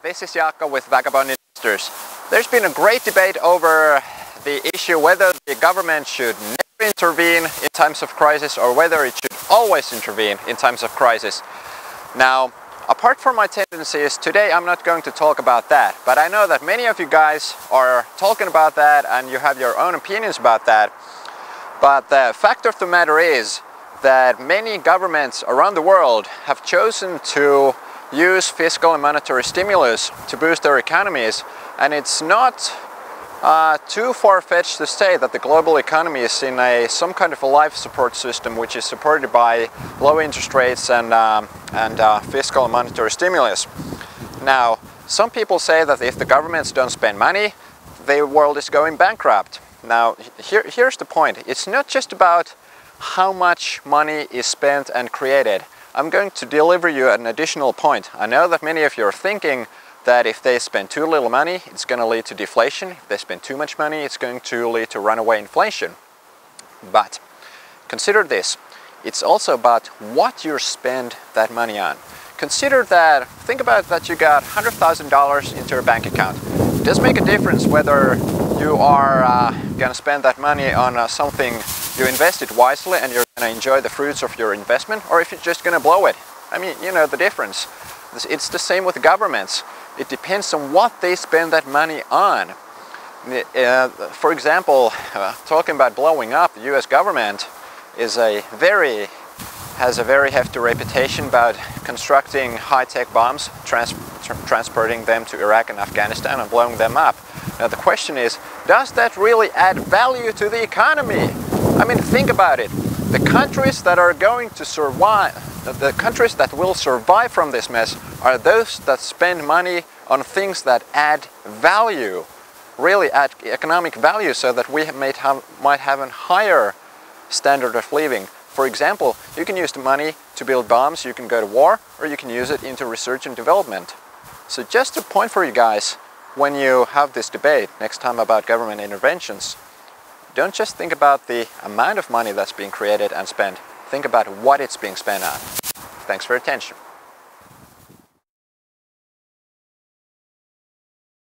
this is Jaakko with Vagabond Investors. There's been a great debate over the issue whether the government should never intervene in times of crisis or whether it should always intervene in times of crisis. Now, apart from my tendencies, today I'm not going to talk about that, but I know that many of you guys are talking about that and you have your own opinions about that. But the fact of the matter is that many governments around the world have chosen to use fiscal and monetary stimulus to boost their economies, and it's not too far-fetched to say that the global economy is in some kind of a life support system which is supported by low interest rates and fiscal and monetary stimulus. Now, some people say that if the governments don't spend money, the world is going bankrupt. Now, here's the point. It's not just about how much money is spent and created. I'm going to deliver you an additional point. I know that many of you are thinking that if they spend too little money, it's going to lead to deflation. If they spend too much money, it's going to lead to runaway inflation. But consider this. It's also about what you spend that money on. Think about that you got $100,000 into your bank account. It does make a difference whether you are going to spend that money on something you invested wisely and you're going to enjoy the fruits of your investment, or if you're just going to blow it. I mean, you know the difference. It's the same with governments. It depends on what they spend that money on. For example, talking about blowing up, the US government has a very hefty reputation about constructing high-tech bombs, transporting them to Iraq and Afghanistan and blowing them up. Now the question is, does that really add value to the economy? I mean, think about it. The countries that are going to survive, the countries that will survive from this mess are those that spend money on things that add value, really add economic value, so that we might have a higher standard of living. For example, you can use the money to build bombs, you can go to war, or you can use it into research and development. So just a point for you guys, when you have this debate next time about government interventions, don't just think about the amount of money that's being created and spent, think about what it's being spent on. Thanks for your attention.